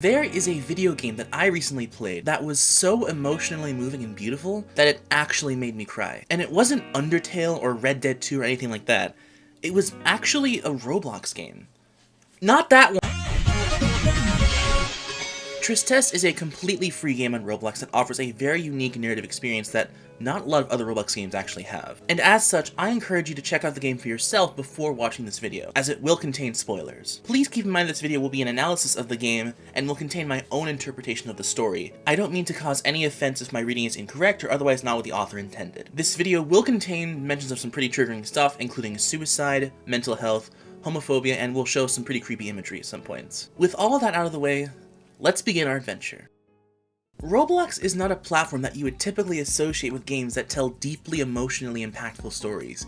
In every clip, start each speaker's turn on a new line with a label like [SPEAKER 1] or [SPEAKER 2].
[SPEAKER 1] There is a video game that I recently played that was so emotionally moving and beautiful that it actually made me cry. And it wasn't Undertale or Red Dead 2 or anything like that. It was actually a Roblox game. Not that one! Tristesse is a completely free game on Roblox that offers a very unique narrative experience that not a lot of other Roblox games actually have. And as such, I encourage you to check out the game for yourself before watching this video, as it will contain spoilers. Please keep in mind this video will be an analysis of the game and will contain my own interpretation of the story. I don't mean to cause any offense if my reading is incorrect or otherwise not what the author intended. This video will contain mentions of some pretty triggering stuff, including suicide, mental health, homophobia, and will show some pretty creepy imagery at some points. With all of that out of the way, let's begin our adventure. Roblox is not a platform that you would typically associate with games that tell deeply emotionally impactful stories.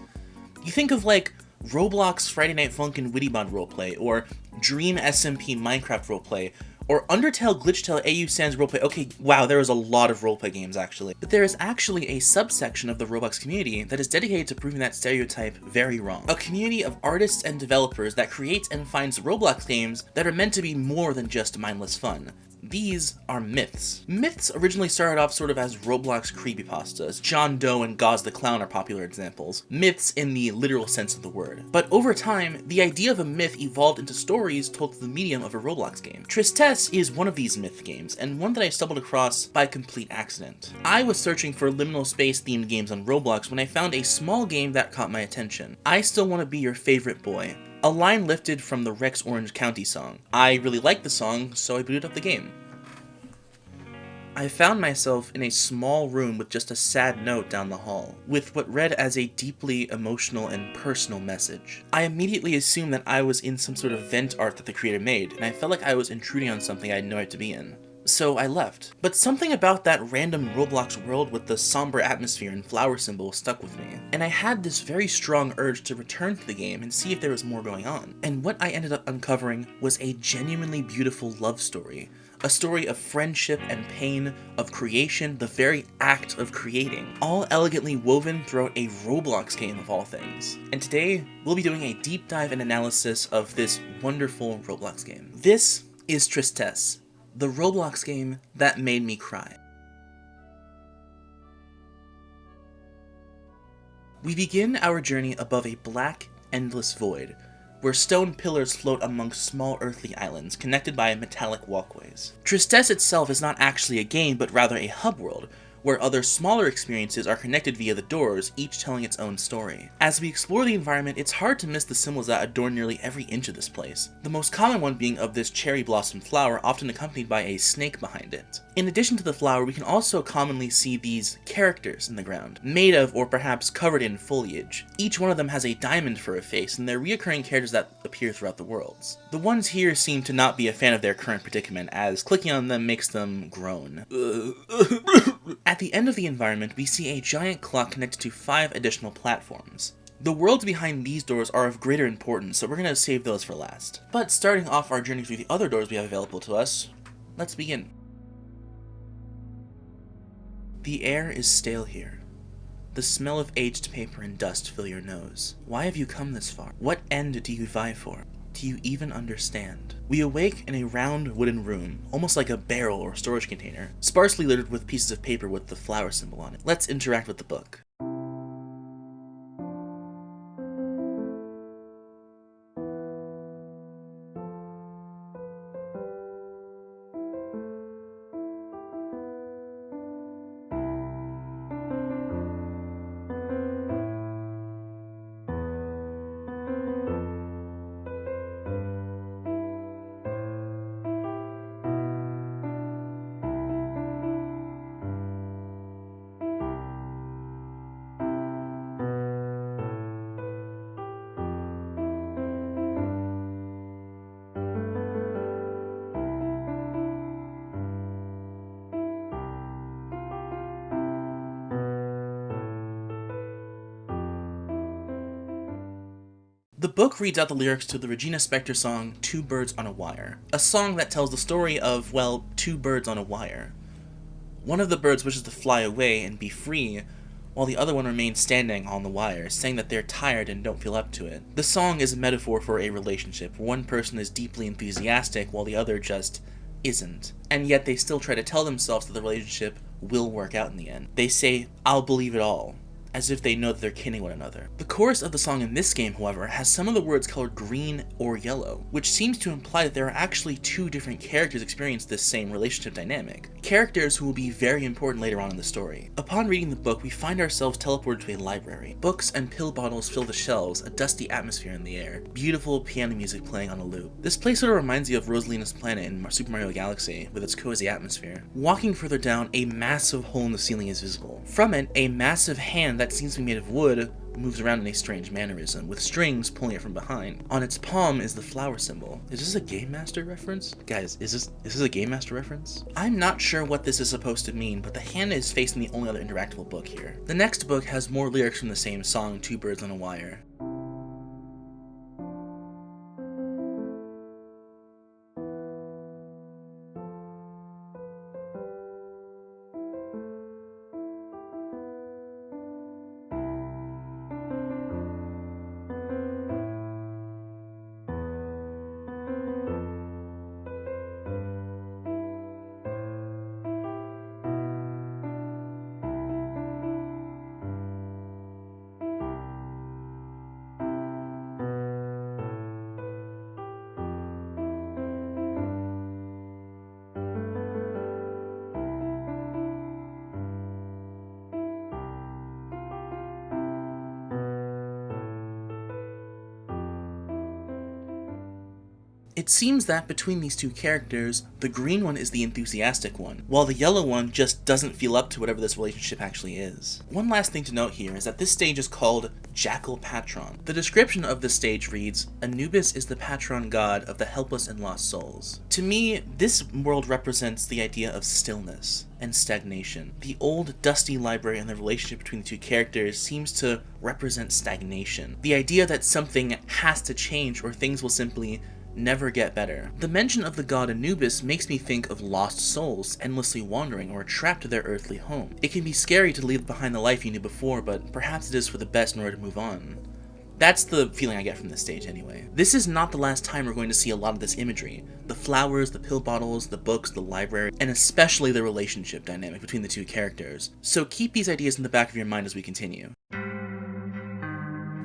[SPEAKER 1] You think of like Roblox Friday Night Funkin' Wittybot roleplay, or Dream SMP Minecraft roleplay, or Undertale Glitchtail AU Sans roleplay. Okay, wow, there is a lot of roleplay games actually. But there is actually a subsection of the Roblox community that is dedicated to proving that stereotype very wrong. A community of artists and developers that creates and finds Roblox games that are meant to be more than just mindless fun. These are myths. Myths originally started off sort of as Roblox creepypastas. John Doe and Gauze the Clown are popular examples. Myths in the literal sense of the word. But over time, the idea of a myth evolved into stories told through the medium of a Roblox game. Tristesse is one of these myth games, and one that I stumbled across by complete accident. I was searching for liminal space themed games on Roblox when I found a small game that caught my attention. I Still Want to Be Your Favorite Boy. A line lifted from the Rex Orange County song. I really liked the song, so I booted up the game. I found myself in a small room with just a sad note down the hall, with what read as a deeply emotional and personal message. I immediately assumed that I was in some sort of vent art that the creator made, and I felt like I was intruding on something I had no right to be in. So I left. But something about that random Roblox world with the somber atmosphere and flower symbol stuck with me, and I had this very strong urge to return to the game and see if there was more going on. And what I ended up uncovering was a genuinely beautiful love story. A story of friendship and pain, of creation, the very act of creating, all elegantly woven throughout a Roblox game of all things. And today, we'll be doing a deep dive and analysis of this wonderful Roblox game. This is Tristesse, the Roblox game that made me cry. We begin our journey above a black, endless void, where stone pillars float amongst small earthly islands connected by metallic walkways. Tristesse itself is not actually a game, but rather a hub world, where other smaller experiences are connected via the doors, each telling its own story. As we explore the environment, it's hard to miss the symbols that adorn nearly every inch of this place, the most common one being of this cherry blossom flower, often accompanied by a snake behind it. In addition to the flower, we can also commonly see these characters in the ground, made of or perhaps covered in foliage. Each one of them has a diamond for a face, and they're reoccurring characters that appear throughout the worlds. The ones here seem to not be a fan of their current predicament, as clicking on them makes them groan. At the end of the environment, we see a giant clock connected to 5 additional platforms. The worlds behind these doors are of greater importance, so we're going to save those for last. But starting off our journey through the other doors we have available to us, let's begin. The air is stale here. The smell of aged paper and dust fill your nose. Why have you come this far? What end do you vie for? Do you even understand? We awake in a round wooden room, almost like a barrel or storage container, sparsely littered with pieces of paper with the flower symbol on it. Let's interact with the book. The book reads out the lyrics to the Regina Spektor song, Two Birds on a Wire, a song that tells the story of, well, two birds on a wire. One of the birds wishes to fly away and be free, while the other one remains standing on the wire, saying that they're tired and don't feel up to it. The song is a metaphor for a relationship, where one person is deeply enthusiastic while the other just isn't, and yet they still try to tell themselves that the relationship will work out in the end. They say, "I'll believe it all," as if they know that they're kidding one another. The chorus of the song in this game, however, has some of the words colored green or yellow, which seems to imply that there are actually two different characters experiencing this same relationship dynamic. Characters who will be very important later on in the story. Upon reading the book, we find ourselves teleported to a library. Books and pill bottles fill the shelves, a dusty atmosphere in the air, beautiful piano music playing on a loop. This place sort of reminds you of Rosalina's planet in Super Mario Galaxy, with its cozy atmosphere. Walking further down, a massive hole in the ceiling is visible. From it, a massive hand that seems to be made of wood moves around in a strange mannerism, with strings pulling it from behind. On its palm is the flower symbol. Is this a Game Master reference? Guys, is this a Game Master reference? I'm not sure what this is supposed to mean, but the hand is facing the only other interactable book here. The next book has more lyrics from the same song, Two Birds on a Wire. It seems that between these two characters, the green one is the enthusiastic one, while the yellow one just doesn't feel up to whatever this relationship actually is. One last thing to note here is that this stage is called Jackal Patron. The description of this stage reads, "Anubis is the patron god of the helpless and lost souls." To me, this world represents the idea of stillness and stagnation. The old, dusty library and the relationship between the two characters seems to represent stagnation. The idea that something has to change or things will simply never get better. The mention of the god Anubis makes me think of lost souls endlessly wandering or trapped to their earthly home. It can be scary to leave behind the life you knew before, but perhaps it is for the best in order to move on. That's the feeling I get from this stage anyway. This is not the last time we're going to see a lot of this imagery. The flowers, the pill bottles, the books, the library, and especially the relationship dynamic between the two characters. So keep these ideas in the back of your mind as we continue.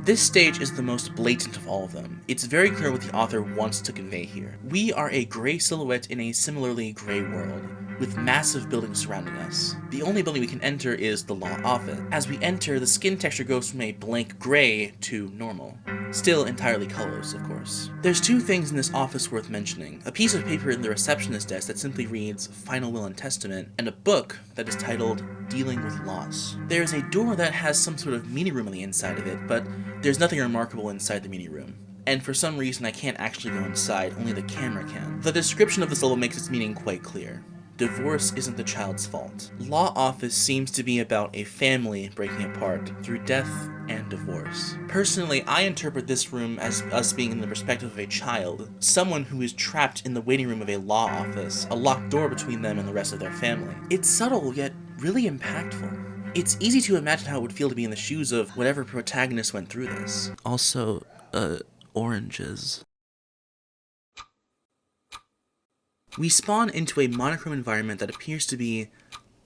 [SPEAKER 1] This stage is the most blatant of all of them. It's very clear what the author wants to convey here. We are a gray silhouette in a similarly gray world, with massive buildings surrounding us. The only building we can enter is the law office. As we enter, the skin texture goes from a blank gray to normal. Still entirely colorless, of course. There's two things in this office worth mentioning. A piece of paper in the receptionist desk that simply reads Final Will and Testament, and a book that is titled Dealing with Loss. There's a door that has some sort of mini room on the inside of it, but there's nothing remarkable inside the mini room. And for some reason I can't actually go inside, only the camera can. The description of this level makes its meaning quite clear. Divorce isn't the child's fault. Law office seems to be about a family breaking apart through death and divorce. Personally, I interpret this room as us being in the perspective of a child, someone who is trapped in the waiting room of a law office, a locked door between them and the rest of their family. It's subtle, yet really impactful. It's easy to imagine how it would feel to be in the shoes of whatever protagonist went through this. Also, oranges. We spawn into a monochrome environment that appears to be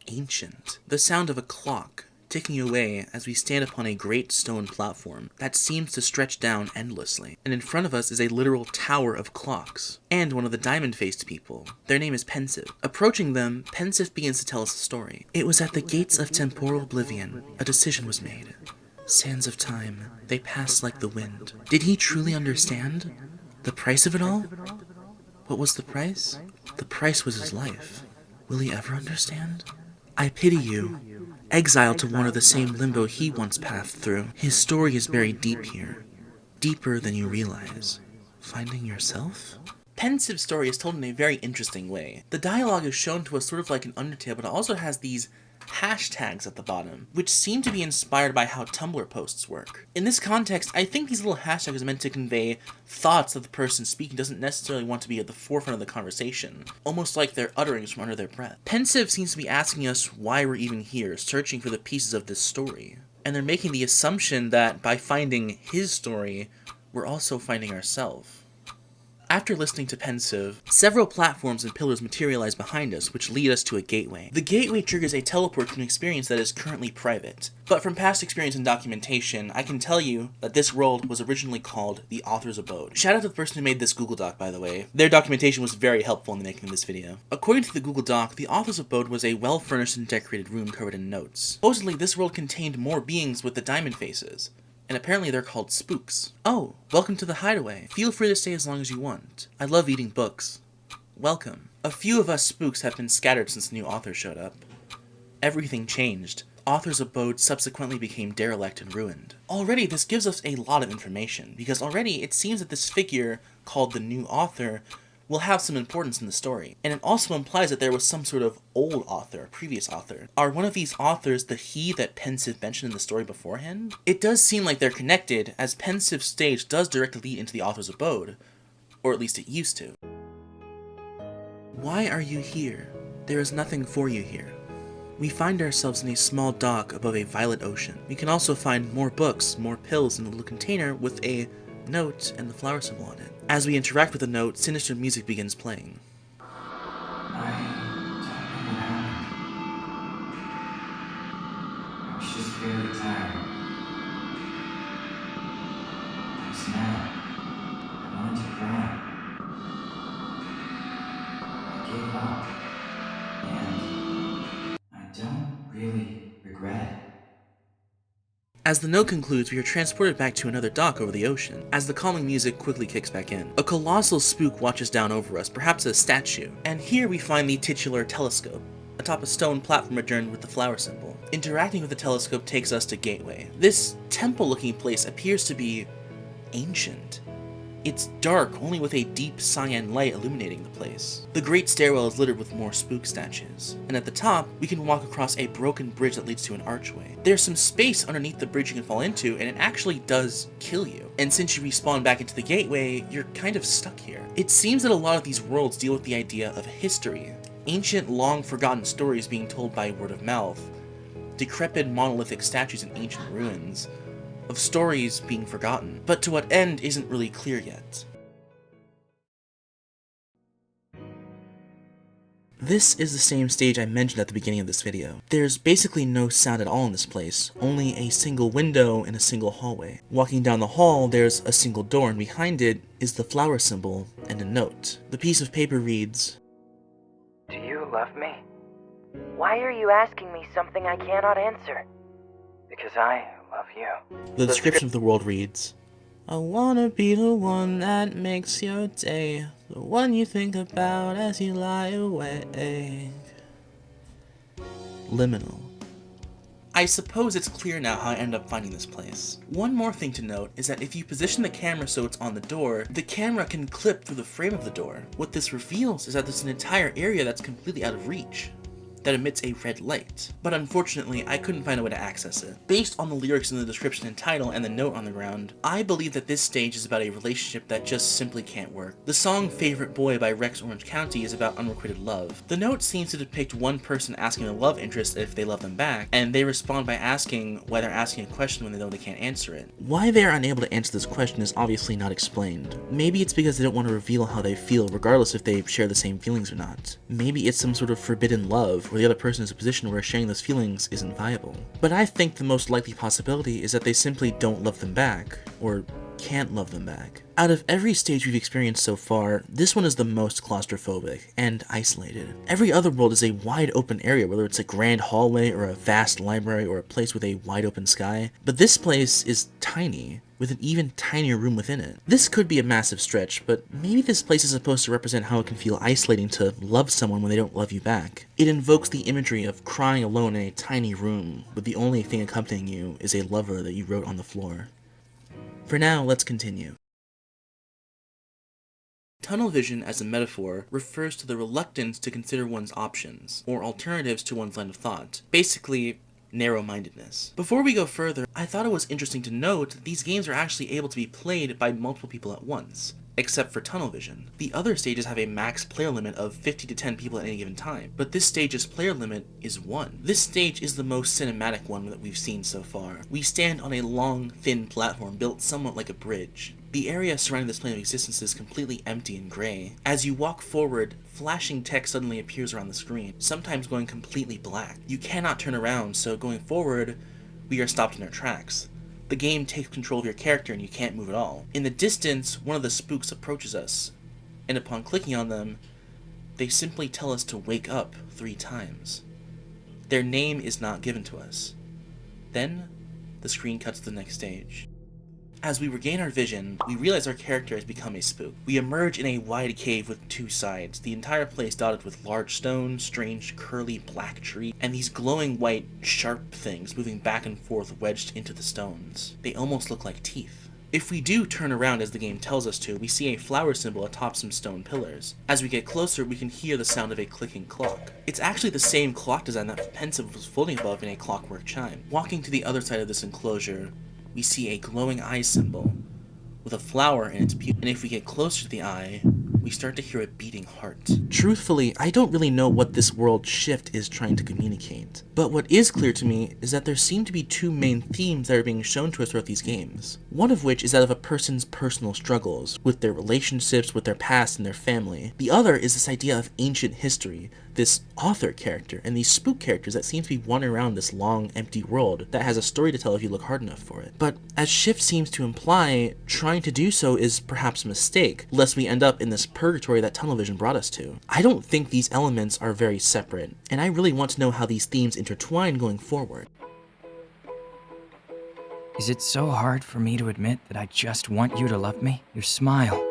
[SPEAKER 1] ancient. The sound of a clock ticking away as we stand upon a great stone platform that seems to stretch down endlessly. And in front of us is a literal tower of clocks. And one of the diamond-faced people. Their name is Pensive. Approaching them, Pensive begins to tell us a story. It was at the gates of temporal oblivion. A decision was made. Sands of time. They passed like the wind. Did he truly understand? The price of it all? What was the price? The price was his life. Will he ever understand? I pity you. Exiled to wander the same limbo he once passed through. His story is buried deep here. Deeper than you realize. Finding yourself? Pensive's story is told in a very interesting way. The dialogue is shown to us sort of like an Undertale, but it also has these hashtags at the bottom, which seem to be inspired by how Tumblr posts work. In this context, I think these little hashtags are meant to convey thoughts that the person speaking doesn't necessarily want to be at the forefront of the conversation, almost like they're utterings from under their breath. Pensive seems to be asking us why we're even here, searching for the pieces of this story. And they're making the assumption that by finding his story, we're also finding ourselves. After listening to Pensive, several platforms and pillars materialize behind us, which lead us to a gateway. The gateway triggers a teleport to an experience that is currently private. But from past experience and documentation, I can tell you that this world was originally called the Author's Abode. Shout out to the person who made this Google Doc, by the way. Their documentation was very helpful in the making of this video. According to the Google Doc, the Author's Abode was a well-furnished and decorated room covered in notes. Supposedly, this world contained more beings with the diamond faces, and apparently they're called spooks. Oh, welcome to the hideaway. Feel free to stay as long as you want. I love eating books. Welcome. A few of us spooks have been scattered since the new author showed up. Everything changed. Author's Abode subsequently became derelict and ruined. Already, this gives us a lot of information, because already it seems that this figure, called the new author, will have some importance in the story. And it also implies that there was some sort of old author, previous author. Are one of these authors the he that Pensive mentioned in the story beforehand? It does seem like they're connected, as Pensive's stage does directly lead into the Author's Abode. Or at least it used to. Why are you here? There is nothing for you here. We find ourselves in a small dock above a violet ocean. We can also find more books, more pills in a little container with a note and the flower symbol on it. As we interact with the note, sinister music begins playing.
[SPEAKER 2] I don't know what happened. I was just very tired. I was mad. I wanted to cry. I gave up. And I don't really regret it.
[SPEAKER 1] As the note concludes, we are transported back to another dock over the ocean, as the calming music quickly kicks back in. A colossal spook watches down over us, perhaps a statue, and here we find the titular telescope, atop a stone platform adorned with the flower symbol. Interacting with the telescope takes us to Gateway. This temple-looking place appears to be ancient. It's dark, only with a deep cyan light illuminating the place. The great stairwell is littered with more spook statues, and at the top, we can walk across a broken bridge that leads to an archway. There's some space underneath the bridge you can fall into, and it actually does kill you. And since you respawn back into the gateway, you're kind of stuck here. It seems that a lot of these worlds deal with the idea of history. Ancient, long-forgotten stories being told by word of mouth, decrepit monolithic statues in ancient ruins, of stories being forgotten, but to what end isn't really clear yet. This is the same stage I mentioned at the beginning of this video. There's basically no sound at all in this place, only a single window and a single hallway. Walking down the hall, there's a single door, and behind it is the flower symbol and a note. The piece of paper reads,
[SPEAKER 3] "Do you love me? Why are you asking me something I cannot answer? Because I love you."
[SPEAKER 1] The description of the world reads, "I wanna be the one that makes your day, the one you think about as you lie awake." Liminal. I suppose it's clear now how I ended up finding this place. One more thing to note is that if you position the camera so it's on the door, the camera can clip through the frame of the door. What this reveals is that there's an entire area that's completely out of reach, that emits a red light, but unfortunately I couldn't find a way to access it. Based on the lyrics in the description and title and the note on the ground, I believe that this stage is about a relationship that just simply can't work. The song Favorite Boy by Rex Orange County is about unrequited love. The note seems to depict one person asking a love interest if they love them back, and they respond by asking why they're asking a question when they know they can't answer it. Why they are unable to answer this question is obviously not explained. Maybe it's because they don't want to reveal how they feel regardless if they share the same feelings or not. Maybe it's some sort of forbidden love, where the other person is in a position where sharing those feelings isn't viable. But I think the most likely possibility is that they simply don't love them back, or can't love them back. Out of every stage we've experienced so far, this one is the most claustrophobic and isolated. Every other world is a wide open area, whether it's a grand hallway or a vast library or a place with a wide open sky, but this place is tiny, with an even tinier room within it. This could be a massive stretch, but maybe this place is supposed to represent how it can feel isolating to love someone when they don't love you back. It invokes the imagery of crying alone in a tiny room, with the only thing accompanying you is a lover that you wrote on the floor. For now, let's continue. Tunnel vision as a metaphor refers to the reluctance to consider one's options, or alternatives to one's line of thought. Basically, narrow-mindedness. Before we go further, I thought it was interesting to note that these games are actually able to be played by multiple people at once. except for tunnel vision. The other stages have a max player limit of 50 to 10 people at any given time, but this stage's player limit is 1. This stage is the most cinematic one that we've seen so far. We stand on a long, thin platform built somewhat like a bridge. The area surrounding this plane of existence is completely empty and gray. As you walk forward, flashing text suddenly appears around the screen, sometimes going completely black. You cannot turn around, so going forward, we are stopped in our tracks. The game takes control of your character and you can't move at all. In the distance, one of the spooks approaches us, and upon clicking on them, they simply tell us to wake up 3 times. Their name is not given to us. Then, the screen cuts to the next stage. As we regain our vision, we realize our character has become a spook. We emerge in a wide cave with 2 sides, the entire place dotted with large stones, strange curly black trees, and these glowing white, sharp things moving back and forth wedged into the stones. They almost look like teeth. If we do turn around as the game tells us to, we see a flower symbol atop some stone pillars. As we get closer, we can hear the sound of a clicking clock. It's actually the same clock design that Pensive was floating above in a Clockwork Chime. Walking to the other side of this enclosure, we see a glowing eye symbol with a flower in its pupil, and if we get closer to the eye, we start to hear a beating heart. Truthfully, I don't really know what this world shift is trying to communicate, but what is clear to me is that there seem to be 2 main themes that are being shown to us throughout these games. One of which is that of a person's personal struggles, with their relationships, with their past, and their family. The other is this idea of ancient history, this author character, and these spook characters that seem to be wandering around this long, empty world that has a story to tell if you look hard enough for it. But as Shift seems to imply, trying to do so is perhaps a mistake, lest we end up in this purgatory that tunnel vision brought us to. I don't think these elements are very separate, and I really want to know how these themes intertwine going forward.
[SPEAKER 2] Is it so hard for me to admit that I just want you to love me? Your smile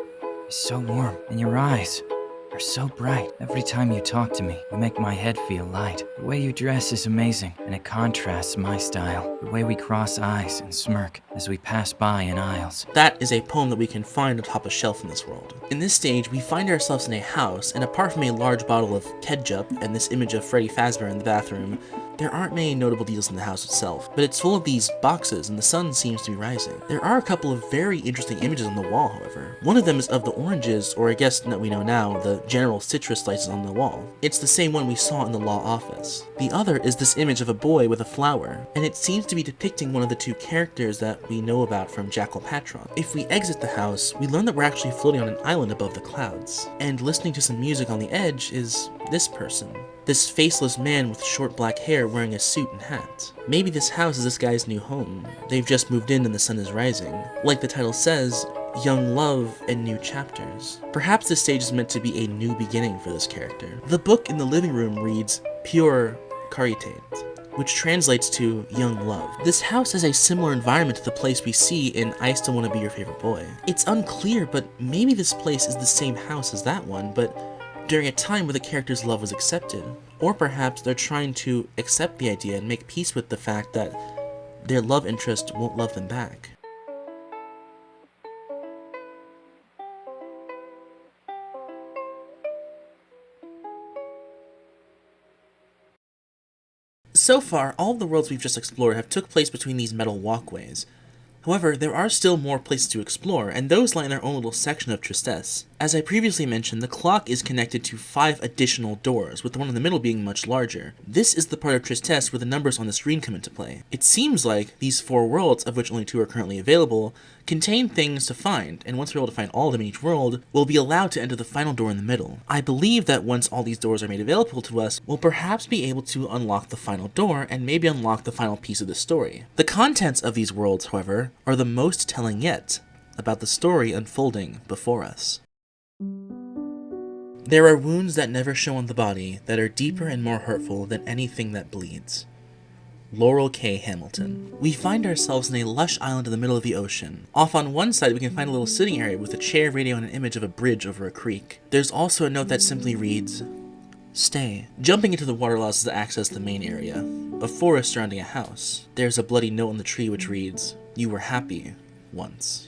[SPEAKER 2] is so warm, and your eyes are so bright. Every time you talk to me, you make my head feel light. The way you dress is amazing, and it contrasts my style. The way we cross eyes and smirk as we pass by in aisles.
[SPEAKER 1] That is a poem that we can find atop a shelf in this world. In this stage, we find ourselves in a house, and apart from a large bottle of ketchup and this image of Freddy Fazbear in the bathroom, there aren't many notable details in the house itself, but it's full of these boxes and the sun seems to be rising. There are a couple of very interesting images on the wall, however. One of them is of the oranges, or I guess that we know now, the general citrus slices on the wall. It's the same one we saw in the law office. The other is this image of a boy with a flower, and it seems to be depicting one of the 2 characters that we know about from Jackal Patron. If we exit the house, we learn that we're actually floating on an island above the clouds, and listening to some music on the edge is this person. This faceless man with short black hair wearing a suit and hat. Maybe this house is this guy's new home. They've just moved in and the sun is rising. Like the title says, young love and new chapters. Perhaps this stage is meant to be a new beginning for this character. The book in the living room reads, Pure Caritate, which translates to young love. This house has a similar environment to the place we see in I Still Wanna Be Your Favorite Boy. It's unclear, but maybe this place is the same house as that one, but during a time where the character's love was accepted. Or perhaps they're trying to accept the idea and make peace with the fact that their love interest won't love them back. So far, all of the worlds we've just explored have took place between these metal walkways. However, there are still more places to explore, and those lie in their own little section of Tristesse. As I previously mentioned, the clock is connected to 5 additional doors, with the one in the middle being much larger. This is the part of Tristesse where the numbers on the screen come into play. It seems like these 4 worlds, of which only 2 are currently available, contain things to find, and once we're able to find all of them in each world, we'll be allowed to enter the final door in the middle. I believe that once all these doors are made available to us, we'll perhaps be able to unlock the final door, and maybe unlock the final piece of the story. The contents of these worlds, however, are the most telling yet about the story unfolding before us. There are wounds that never show on the body that are deeper and more hurtful than anything that bleeds. Laurel K. Hamilton. We find ourselves in a lush island in the middle of the ocean. Off on one side we can find a little sitting area with a chair, radio, and an image of a bridge over a creek. There's also a note that simply reads, Stay. Jumping into the water allows us to access the main area, a forest surrounding a house. There's a bloody note on the tree which reads, You were happy once.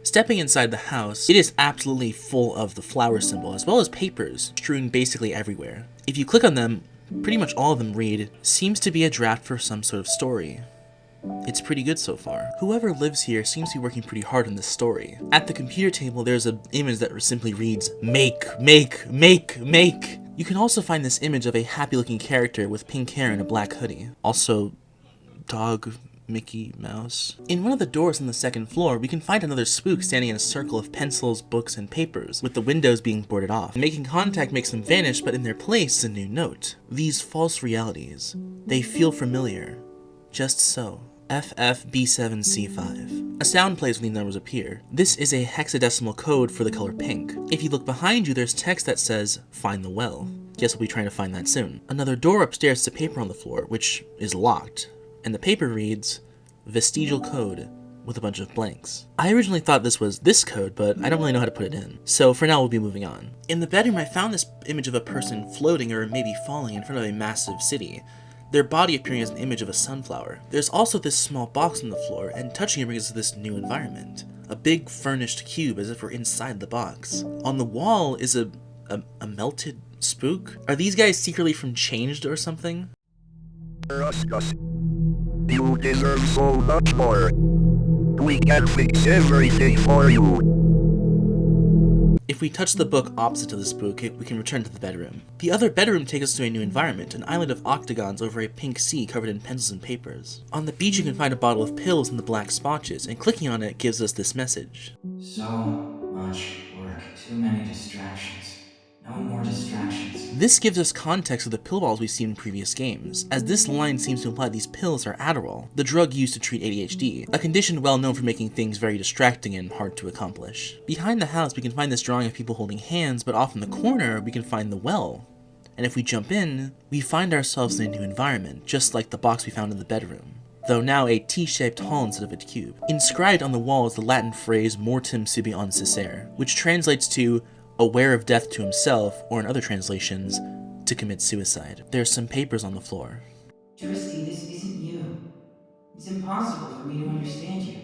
[SPEAKER 1] Stepping inside the house, it is absolutely full of the flower symbol, as well as papers, strewn basically everywhere. If you click on them, pretty much all of them read, Seems to be a draft for some sort of story. It's pretty good so far. Whoever lives here seems to be working pretty hard on this story. At the computer table, there's an image that simply reads, "Make, make, make, make." You can also find this image of a happy-looking character with pink hair and a black hoodie. Also, dog, Mickey Mouse. In one of the doors on the second floor, we can find another spook standing in a circle of pencils, books, and papers, with the windows being boarded off. Making contact makes them vanish, but in their place is a new note. These false realities, they feel familiar. Just so. FFB7C5. A sound plays when these numbers appear. This is a hexadecimal code for the color pink. If you look behind you, there's text that says, "Find the well." Guess we'll be trying to find that soon. Another door upstairs has a paper on the floor, which is locked, and the paper reads, "Vestigial code," with a bunch of blanks. I originally thought this was this code, but I don't really know how to put it in. So for now, we'll be moving on. In the bedroom, I found this image of a person floating or maybe falling in front of a massive city, their body appearing as an image of a sunflower. There's also this small box on the floor, and touching it brings us to this new environment. A big furnished cube as if we're inside the box. On the wall is a melted spook? Are these guys secretly from Changed or something?
[SPEAKER 4] You deserve so much more. We can fix everything for you.
[SPEAKER 1] If we touch the book opposite to the spook, we can return to the bedroom. The other bedroom takes us to a new environment, an island of octagons over a pink sea covered in pencils and papers. On the beach you can find a bottle of pills in the black spotches, and clicking on it gives us this message.
[SPEAKER 2] So much work, too many distractions. No more distractions.
[SPEAKER 1] This gives us context of the pill balls we've seen in previous games, as this line seems to imply these pills are Adderall, the drug used to treat ADHD, a condition well known for making things very distracting and hard to accomplish. Behind the house we can find this drawing of people holding hands, but off in the corner we can find the well. And if we jump in, we find ourselves in a new environment, just like the box we found in the bedroom, though now a T-shaped hall instead of a cube. Inscribed on the wall is the Latin phrase mortem sibi on cessare, which translates to aware of death to himself, or in other translations, to commit suicide. There's some papers on the floor.
[SPEAKER 2] Tristy, this isn't you. It's impossible for me to understand you.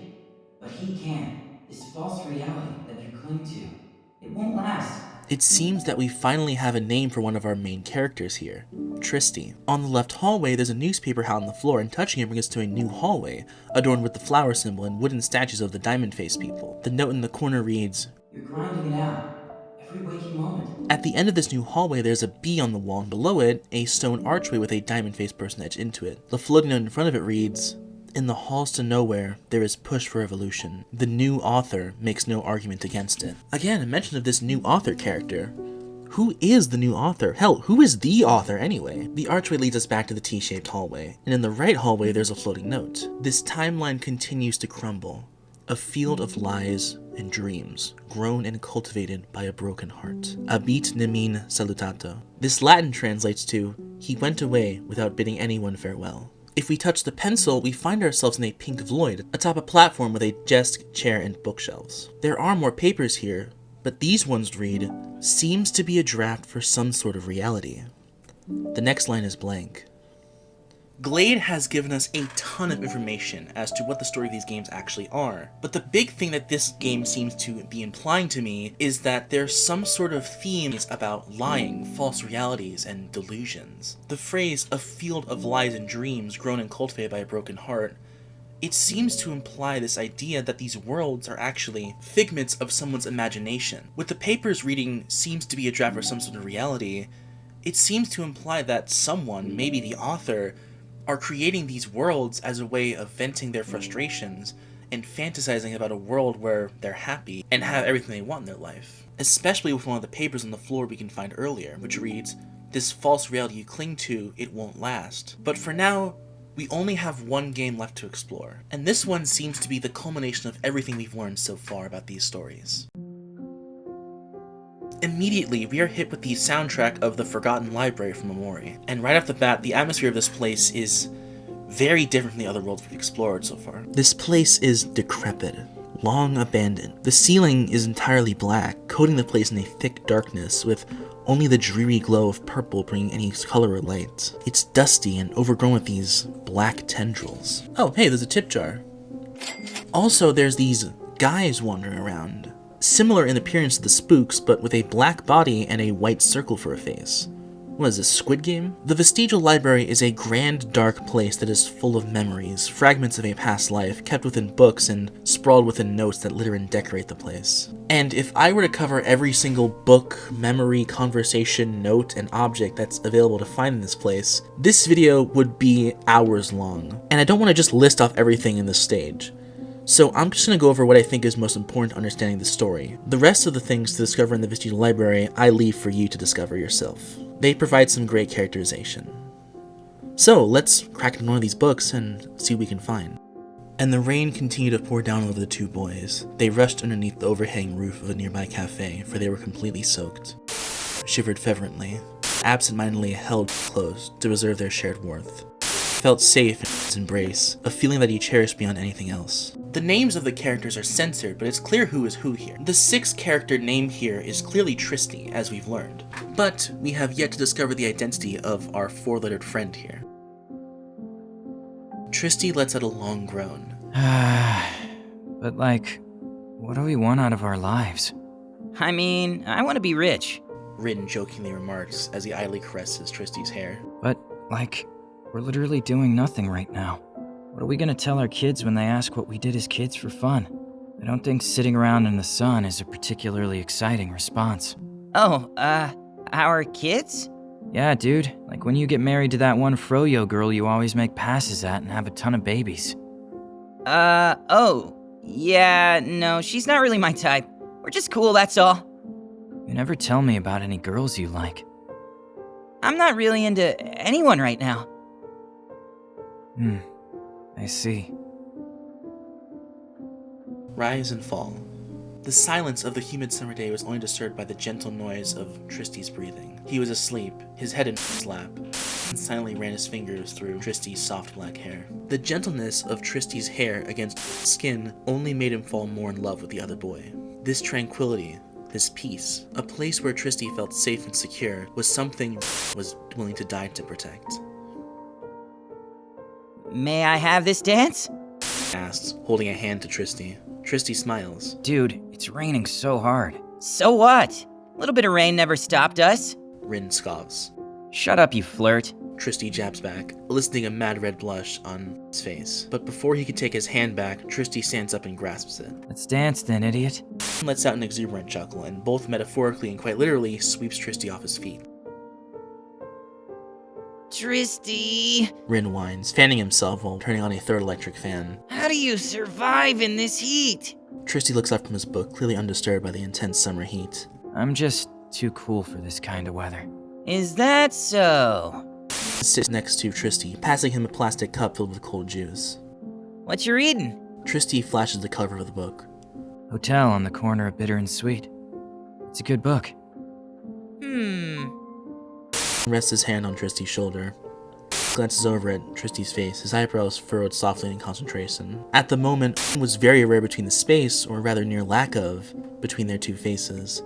[SPEAKER 2] But he can. This false reality that you cling to. It won't last.
[SPEAKER 1] It seems that we finally have a name for one of our main characters here, Tristy. On the left hallway, there's a newspaper out on the floor, and touching it brings us to a new hallway, adorned with the flower symbol and wooden statues of the diamond face people. The note in the corner reads,
[SPEAKER 2] "You're grinding it out. Every waking moment."
[SPEAKER 1] At the end of this new hallway, there's a bee on the wall, and below it, a stone archway with a diamond-faced person etched into it. The floating note in front of it reads, "In the halls to nowhere, there is push for evolution. The new author makes no argument against it." Again, a mention of this new author character. Who is the new author? Hell, who is the author anyway? The archway leads us back to the T-shaped hallway, and in the right hallway, there's a floating note. This timeline continues to crumble. A field of lies and dreams, grown and cultivated by a broken heart. Abit nemin salutato. This Latin translates to, "He went away without bidding anyone farewell." If we touch the pencil, we find ourselves in a pink void, atop a platform with a desk, chair, and bookshelves. There are more papers here, but these ones read, "Seems to be a draft for some sort of reality." The next line is blank. Glade has given us a ton of information as to what the story of these games actually are, but the big thing that this game seems to be implying to me is that there's some sort of themes about lying, false realities, and delusions. The phrase, "a field of lies and dreams grown and cultivated by a broken heart," it seems to imply this idea that these worlds are actually figments of someone's imagination. With the papers reading "seems to be a draft for some sort of reality," it seems to imply that someone, maybe the author, are creating these worlds as a way of venting their frustrations and fantasizing about a world where they're happy and have everything they want in their life. Especially with one of the papers on the floor we can find earlier, which reads, "This false reality you cling to, it won't last." But for now, we only have one game left to explore, and this one seems to be the culmination of everything we've learned so far about these stories. Immediately, we are hit with the soundtrack of the Forgotten Library from Amori, and right off the bat, the atmosphere of this place is very different from the other worlds we've explored so far. This place is decrepit, long abandoned. The ceiling is entirely black, coating the place in a thick darkness, with only the dreary glow of purple bringing any color or light. It's dusty and overgrown with these black tendrils. Oh, hey, there's a tip jar. Also, there's these guys wandering around, similar in appearance to the spooks, but with a black body and a white circle for a face. What is this, Squid Game? The Vestigial Library is a grand, dark place that is full of memories, fragments of a past life, kept within books and sprawled within notes that litter and decorate the place. And if I were to cover every single book, memory, conversation, note, and object that's available to find in this place, this video would be hours long. And I don't want to just list off everything in this stage. So I'm just going to go over what I think is most important to understanding the story. The rest of the things to discover in the Vestigial Library, I leave for you to discover yourself. They provide some great characterization. So let's crack into one of these books and see what we can find. And the rain continued to pour down over the two boys. They rushed underneath the overhanging roof of a nearby cafe, for they were completely soaked. Shivered fervently, absent-mindedly held close to preserve their shared warmth. Felt safe in his embrace, a feeling that he cherished beyond anything else. The names of the characters are censored, but it's clear who is who here. The sixth character name here is clearly Tristy, as we've learned. But we have yet to discover the identity of our four-lettered friend here. Tristy lets out a long groan.
[SPEAKER 2] But like, what do we want out of our lives?
[SPEAKER 5] I mean, I want to be rich.
[SPEAKER 1] Rynn jokingly remarks as he idly caresses Tristy's hair.
[SPEAKER 2] But, like, we're literally doing nothing right now. What are we gonna tell our kids when they ask what we did as kids for fun? I don't think sitting around in the sun is a particularly exciting response.
[SPEAKER 5] Oh, our kids?
[SPEAKER 2] Yeah, dude. Like when you get married to that one froyo girl you always make passes at and have a ton of babies.
[SPEAKER 5] Oh. Yeah, no, she's not really my type. We're just cool, that's all.
[SPEAKER 2] You never tell me about any girls you like.
[SPEAKER 5] I'm not really into anyone right now.
[SPEAKER 2] I see.
[SPEAKER 1] Rise and fall. The silence of the humid summer day was only disturbed by the gentle noise of Tristy's breathing. He was asleep, his head in his lap, and silently ran his fingers through Tristy's soft black hair. The gentleness of Tristy's hair against his skin only made him fall more in love with the other boy. This tranquility, this peace, a place where Tristy felt safe and secure, was something was willing to die to protect.
[SPEAKER 5] May I have this dance?
[SPEAKER 1] Asks, holding a hand to Tristy. Tristy smiles.
[SPEAKER 2] Dude, it's raining so hard.
[SPEAKER 5] So what? A little bit of rain never stopped us.
[SPEAKER 1] Rynn scoffs.
[SPEAKER 2] Shut up, you flirt.
[SPEAKER 1] Tristy jabs back, eliciting a mad red blush on his face. But before he could take his hand back, Tristy stands up and grasps it.
[SPEAKER 2] Let's dance then, idiot.
[SPEAKER 1] He lets out an exuberant chuckle, and both metaphorically and quite literally sweeps Tristy off his feet.
[SPEAKER 5] Tristy,
[SPEAKER 1] Rynn whines, fanning himself while turning on a third electric fan.
[SPEAKER 5] how do you survive in this heat?
[SPEAKER 1] Tristy looks up from his book, clearly undisturbed by the intense summer heat.
[SPEAKER 2] I'm just too cool for this kind of weather.
[SPEAKER 5] Is that so?
[SPEAKER 1] He sits next to Tristy, passing him a plastic cup filled with cold juice.
[SPEAKER 5] What you reading?
[SPEAKER 1] Tristy flashes the cover of the book.
[SPEAKER 2] Hotel on the corner of Bitter and Sweet. It's a good book.
[SPEAKER 1] He rests his hand on Tristy's shoulder. He glances over at Tristy's face, his eyebrows furrowed softly in concentration. At the moment, it was very rare between the space, or rather near lack of, between their two faces,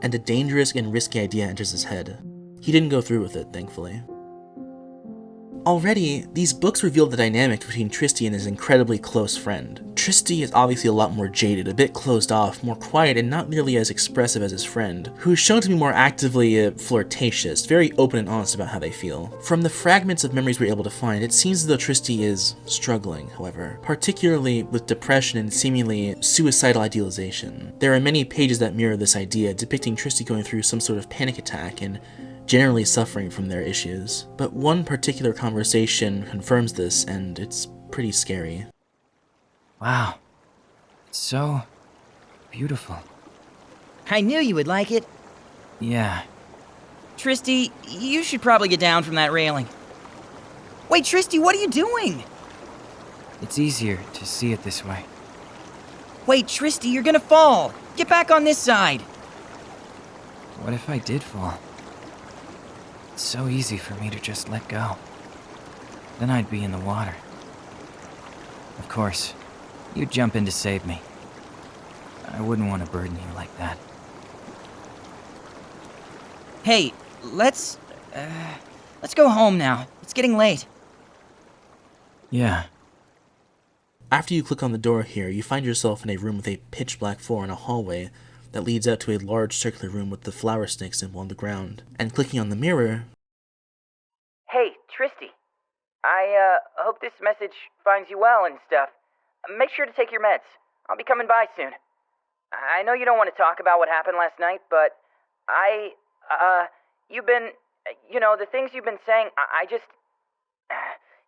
[SPEAKER 1] and a dangerous and risky idea enters his head. He didn't go through with it, thankfully. Already, these books reveal the dynamic between Tristy and his incredibly close friend. Tristy is obviously a lot more jaded, a bit closed off, more quiet, and not nearly as expressive as his friend, who is shown to be more actively flirtatious, very open and honest about how they feel. From the fragments of memories we're able to find, it seems as though Tristy is struggling, however, particularly with depression and seemingly suicidal idealization. There are many pages that mirror this idea, depicting Tristy going through some sort of panic attack and generally suffering from their issues. But one particular conversation confirms this, and it's pretty scary.
[SPEAKER 2] Wow. It's so beautiful.
[SPEAKER 5] I knew you would like it.
[SPEAKER 2] Yeah.
[SPEAKER 5] Tristy, you should probably get down from that railing. Wait, Tristy, what are you doing?
[SPEAKER 2] It's easier to see it this way.
[SPEAKER 5] Wait, Tristy, you're gonna fall. Get back on this side.
[SPEAKER 2] What if I did fall? It's so easy for me to just let go. Then I'd be in the water. Of course, you'd jump in to save me. I wouldn't want to burden you like that.
[SPEAKER 5] Hey, let's go home now. It's getting late.
[SPEAKER 2] Yeah.
[SPEAKER 1] After you click on the door here, you find yourself in a room with a pitch black floor and a hallway that leads out to a large circular room with the flower snake symbol on the ground. And clicking on the mirror,
[SPEAKER 3] I hope this message finds you well and stuff. Make sure to take your meds. I'll be coming by soon. I know you don't want to talk about what happened last night, but you've been, the things you've been saying, I just,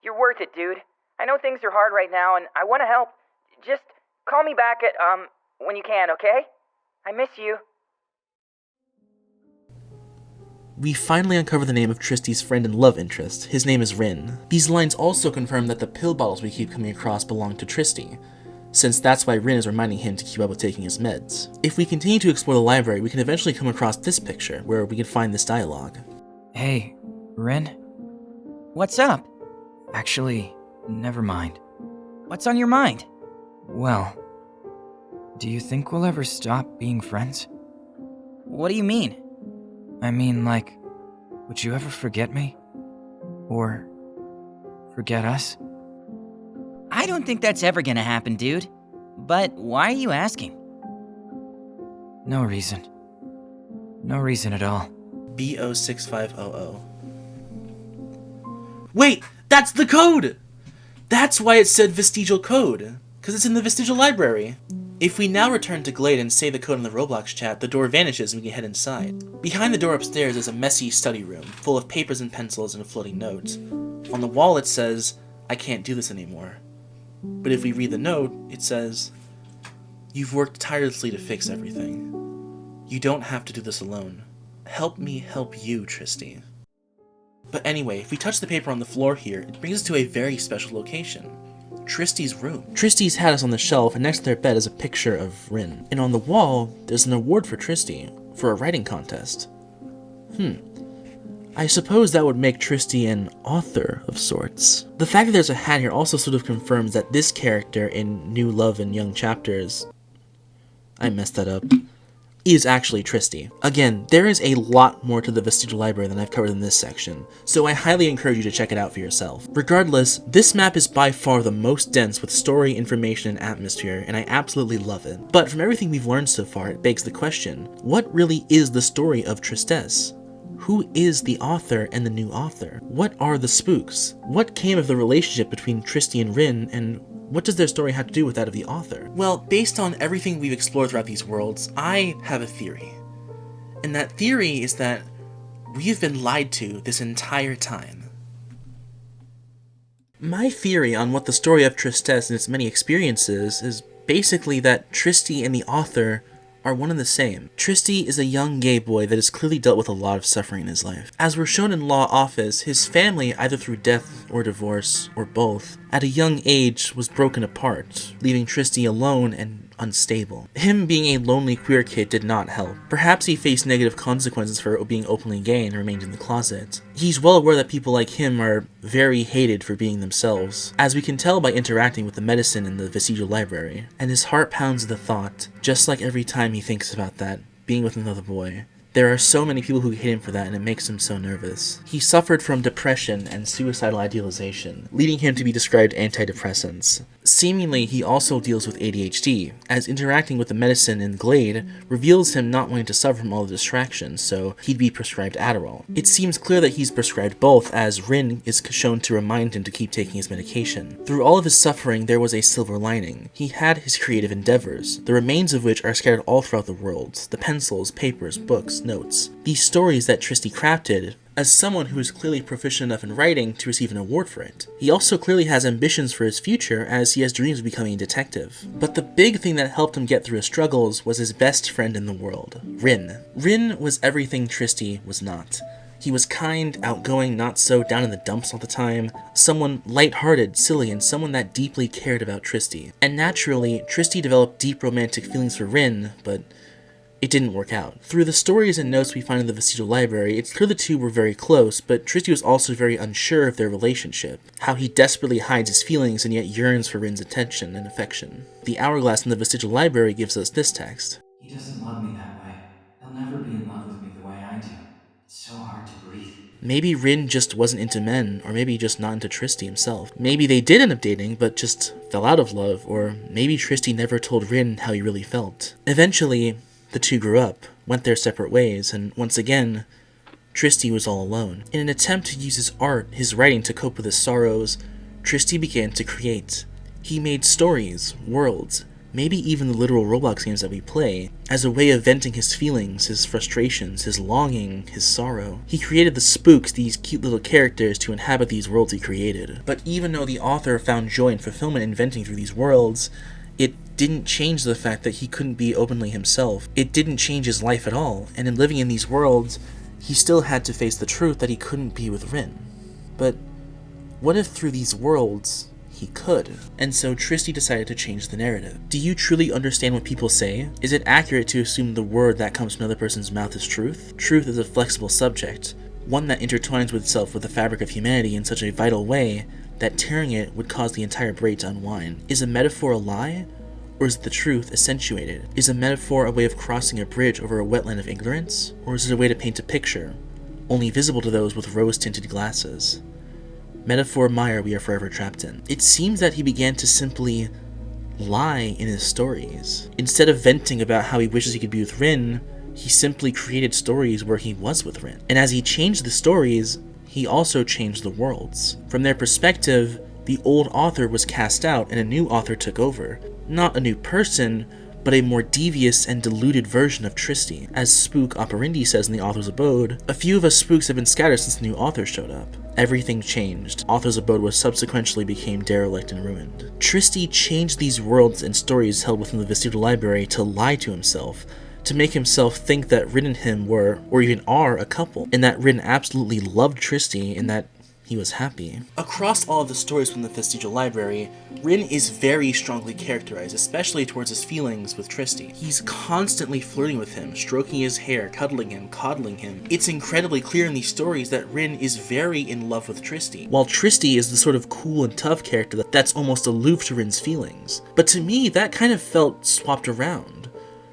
[SPEAKER 3] you're worth it, dude. I know things are hard right now, and I want to help. Just call me back at, when you can, okay? I miss you.
[SPEAKER 1] We finally uncover the name of Tristy's friend and love interest. His name is Rynn. These lines also confirm that the pill bottles we keep coming across belong to Tristy, since that's why Rynn is reminding him to keep up with taking his meds. If we continue to explore the library, we can eventually come across this picture, where we can find this dialogue.
[SPEAKER 2] Hey, Rynn?
[SPEAKER 5] What's up?
[SPEAKER 2] Actually, never mind.
[SPEAKER 5] What's on your mind?
[SPEAKER 2] Well, do you think we'll ever stop being friends?
[SPEAKER 5] What do you mean?
[SPEAKER 2] I mean, like, would you ever forget me? Or forget us?
[SPEAKER 5] I don't think that's ever gonna happen, dude. But why are you asking?
[SPEAKER 2] No reason. No reason at all.
[SPEAKER 1] BO6500. Wait! That's the code! That's why it said Vestigial Code, because it's in the Vestigial Library. If we now return to Glade and say the code in the Roblox chat, the door vanishes and we can head inside. Behind the door upstairs is a messy study room, full of papers and pencils and a floating note. On the wall it says, "I can't do this anymore." But if we read the note, it says, "You've worked tirelessly to fix everything. You don't have to do this alone. Help me help you, Tristy." But anyway, if we touch the paper on the floor here, it brings us to a very special location. Tristy's room. Tristy's hat is on the shelf, and next to their bed is a picture of Rynn. And on the wall, there's an award for Tristy, for a writing contest. I suppose that would make Tristy an author of sorts. The fact that there's a hat here also sort of confirms that this character in New Love and Young Chapters, I messed that up, is actually Tristy. Again, there is a lot more to the Vestigial Library than I've covered in this section, so I highly encourage you to check it out for yourself. Regardless, this map is by far the most dense with story, information, and atmosphere, and I absolutely love it. But from everything we've learned so far, it begs the question, what really is the story of Tristesse? Who is the author and the new author? What are the spooks? What came of the relationship between Tristy and Rynn, and what does their story have to do with that of the author? Well, based on everything we've explored throughout these worlds, I have a theory. And that theory is that we've been lied to this entire time. My theory on what the story of Tristesse and its many experiences is basically that Tristy and the author are one and the same. Tristy is a young gay boy that has clearly dealt with a lot of suffering in his life. As we're shown in Law Office, his family, either through death or divorce, or both, at a young age was broken apart, leaving Tristy alone and unstable. Him being a lonely queer kid did not help. Perhaps he faced negative consequences for being openly gay and remained in the closet. He's well aware that people like him are very hated for being themselves, as we can tell by interacting with the medicine in the Vestigial Library, and his heart pounds at the thought, just like every time he thinks about that, being with another boy. There are so many people who hate him for that, and it makes him so nervous. He suffered from depression and suicidal idealization, leading him to be prescribed antidepressants. Seemingly, he also deals with ADHD, as interacting with the medicine in Glade reveals him not wanting to suffer from all the distractions, so he'd be prescribed Adderall. It seems clear that he's prescribed both, as Rynn is shown to remind him to keep taking his medication. Through all of his suffering, there was a silver lining. He had his creative endeavors, the remains of which are scattered all throughout the world. The pencils, papers, books, notes. These stories that Tristy crafted, as someone who is clearly proficient enough in writing to receive an award for it. He also clearly has ambitions for his future, as he has dreams of becoming a detective. But the big thing that helped him get through his struggles was his best friend in the world, Rynn. Rynn was everything Tristy was not. He was kind, outgoing, not so down in the dumps all the time, someone light-hearted, silly, and someone that deeply cared about Tristy. And naturally, Tristy developed deep romantic feelings for Rynn, but it didn't work out. Through the stories and notes we find in the Vestigial Library, it's clear the two were very close, but Tristy was also very unsure of their relationship, how he desperately hides his feelings and yet yearns for Rynn's attention and affection. The hourglass in the Vestigial Library gives us this text.
[SPEAKER 2] He doesn't love me that way. He'll never be in love with me the way I do. It's so hard to breathe.
[SPEAKER 1] Maybe Rynn just wasn't into men, or maybe just not into Tristy himself. Maybe they did end up dating, but just fell out of love, or maybe Tristy never told Rynn how he really felt. Eventually, the two grew up, went their separate ways, and once again, Tristy was all alone. In an attempt to use his art, his writing to cope with his sorrows, Tristy began to create. He made stories, worlds, maybe even the literal Roblox games that we play, as a way of venting his feelings, his frustrations, his longing, his sorrow. He created the spooks, these cute little characters, to inhabit these worlds he created. But even though the author found joy and fulfillment in inventing through these worlds, it didn't change the fact that he couldn't be openly himself. It didn't change his life at all, and in living in these worlds, he still had to face the truth that he couldn't be with Rynn. But what if through these worlds, he could? And so Tristy decided to change the narrative. Do you truly understand what people say? Is it accurate to assume the word that comes from another person's mouth is truth? Truth is a flexible subject, one that intertwines with itself with the fabric of humanity in such a vital way that tearing it would cause the entire braid to unwind. Is a metaphor a lie? Or is the truth accentuated? Is a metaphor a way of crossing a bridge over a wetland of ignorance? Or is it a way to paint a picture, only visible to those with rose-tinted glasses? Metaphor mire we are forever trapped in. It seems that he began to simply lie in his stories. Instead of venting about how he wishes he could be with Rynn, he simply created stories where he was with Rynn. And as he changed the stories, he also changed the worlds. From their perspective, the old author was cast out and a new author took over. Not a new person, but a more devious and deluded version of Tristy. As Spook Operandi says in the author's abode, a few of us spooks have been scattered since the new author showed up. Everything changed. Author's abode was subsequently became derelict and ruined. Tristy changed these worlds and stories held within the Vestigial Library to lie to himself, to make himself think that Rynn and him were, or even are, a couple, and that Rynn absolutely loved Tristy, and that he was happy. Across all of the stories from the Vestigial Library, Rynn is very strongly characterized, especially towards his feelings with Tristy. He's constantly flirting with him, stroking his hair, cuddling him, coddling him. It's incredibly clear in these stories that Rynn is very in love with Tristy, while Tristy is the sort of cool and tough character that's almost aloof to Rynn's feelings. But to me, that kind of felt swapped around.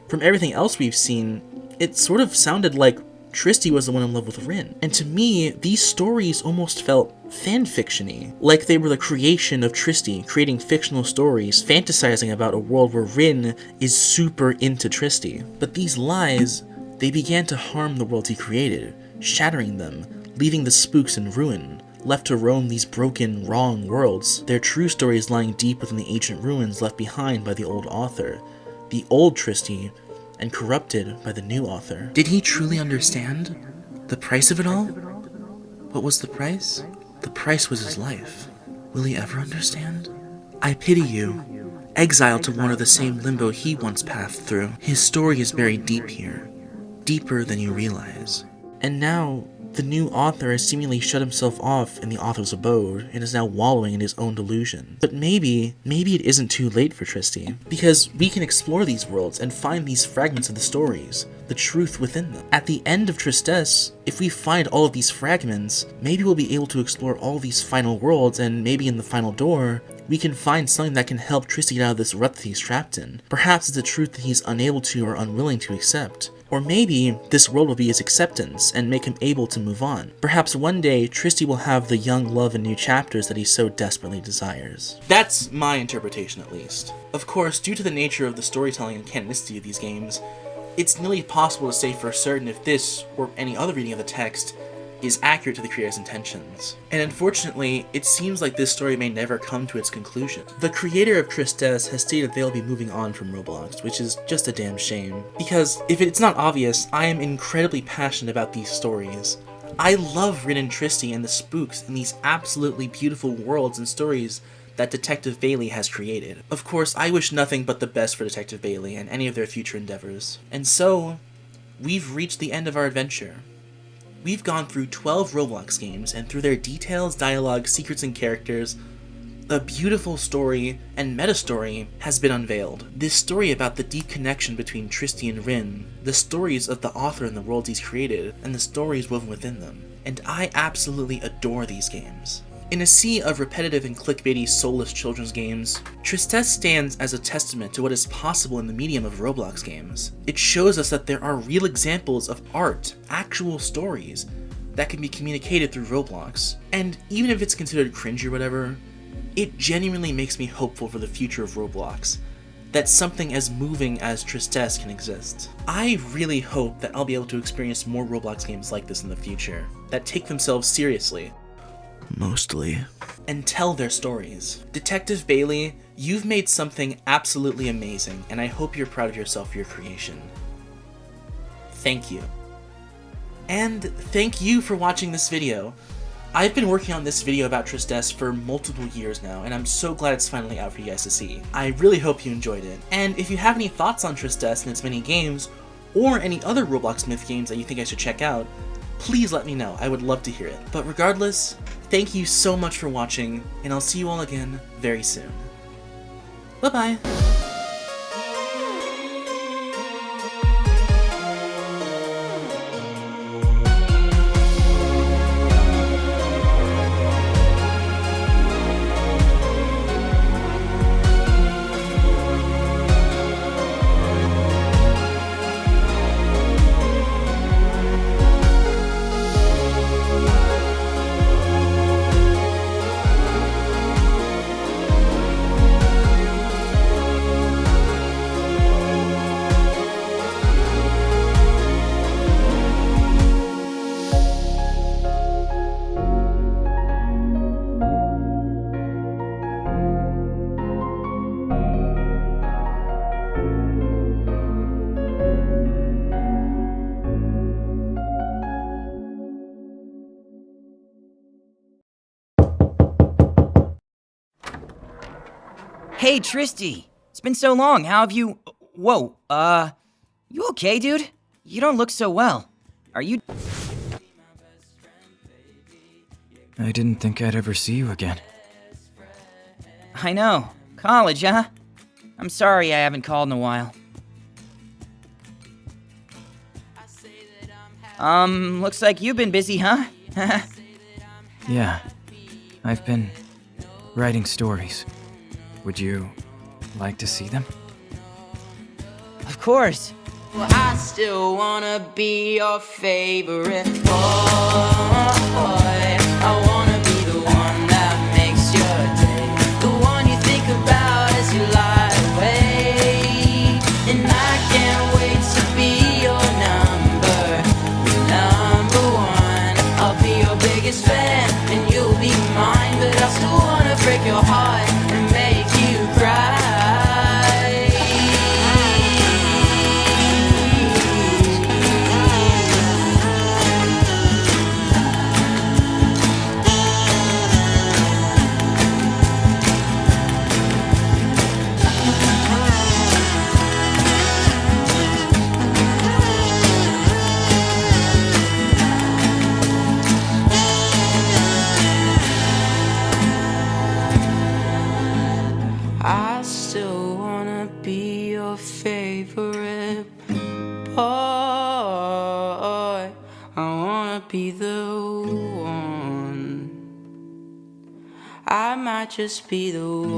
[SPEAKER 1] From everything else we've seen, it sort of sounded like Tristy was the one in love with Rynn. And to me, these stories almost felt fanfiction-y, like they were the creation of Tristy, creating fictional stories, fantasizing about a world where Rynn is super into Tristy. But these lies, they began to harm the worlds he created, shattering them, leaving the spooks in ruin, left to roam these broken, wrong worlds, their true stories lying deep within the ancient ruins left behind by the old author, the old Tristy, and corrupted by the new author. Did he truly understand the price of it all? What was the price? The price was his life. Will he ever understand? I pity you, exiled to one of the same limbo he once passed through. His story is buried deep here, deeper than you realize. And now, the new author has seemingly shut himself off in the author's abode and is now wallowing in his own delusion. But maybe it isn't too late for Tristy, because we can explore these worlds and find these fragments of the stories, the truth within them. At the end of Tristesse, if we find all of these fragments, maybe we'll be able to explore all these final worlds, and maybe in the final door, we can find something that can help Tristy get out of this rut that he's trapped in. Perhaps it's a truth that he's unable to or unwilling to accept. Or maybe this world will be his acceptance and make him able to move on. Perhaps one day, Tristy will have the young love and new chapters that he so desperately desires. That's my interpretation, at least. Of course, due to the nature of the storytelling and canonicity of these games, it's nearly impossible to say for certain if this, or any other reading of the text, is accurate to the creator's intentions. And unfortunately, it seems like this story may never come to its conclusion. The creator of Tristesse has stated they'll be moving on from Roblox, which is just a damn shame. Because, if it's not obvious, I am incredibly passionate about these stories. I love Rynn and Tristy and the spooks and these absolutely beautiful worlds and stories that Detective Bailey has created. Of course, I wish nothing but the best for Detective Bailey and any of their future endeavors. And so, we've reached the end of our adventure. We've gone through 12 Roblox games, and through their details, dialogue, secrets, and characters, a beautiful story and meta-story has been unveiled. This story about the deep connection between Tristy and Rynn, the stories of the author and the worlds he's created, and the stories woven within them. And I absolutely adore these games. In a sea of repetitive and clickbaity soulless children's games, Tristesse stands as a testament to what is possible in the medium of Roblox games. It shows us that there are real examples of art, actual stories, that can be communicated through Roblox. And even if it's considered cringy or whatever, it genuinely makes me hopeful for the future of Roblox. that something as moving as tristesse can exist. I really hope that I'll be able to experience more Roblox games like this in the future, that take themselves seriously. Mostly. And tell their stories. Detective Bailey, you've made something absolutely amazing, and I hope you're proud of yourself for your creation. Thank you. And thank you for watching this video. I've been working on this video about tristesse for multiple years now, and I'm so glad it's finally out for you guys to see. I really hope you enjoyed it. And if you have any thoughts on tristesse and its many games, or any other Roblox Myth games that you think I should check out, please let me know. I would love to hear it. But regardless, thank you so much for watching, and I'll see you all again very soon. Bye-bye!
[SPEAKER 5] Hey, Tristy! It's been so long, how have you... Whoa, you okay, dude? You don't look so well. Are you...
[SPEAKER 2] I didn't think I'd ever see you again.
[SPEAKER 5] I know. College, huh? I'm sorry I haven't called in a while. Looks like you've been busy, huh?
[SPEAKER 2] Yeah, I've been writing stories. Would you like to see them?
[SPEAKER 5] Of course.
[SPEAKER 6] I still wanna be your favorite boy. I wanna be the one that makes your day, the one you think about as you lie awake. And I can't wait to be your number one. I'll be your biggest fan and you'll be mine, but I still wanna break your heart and make you cry. I still wanna be your favorite boy. I wanna be the one. I might just be the one.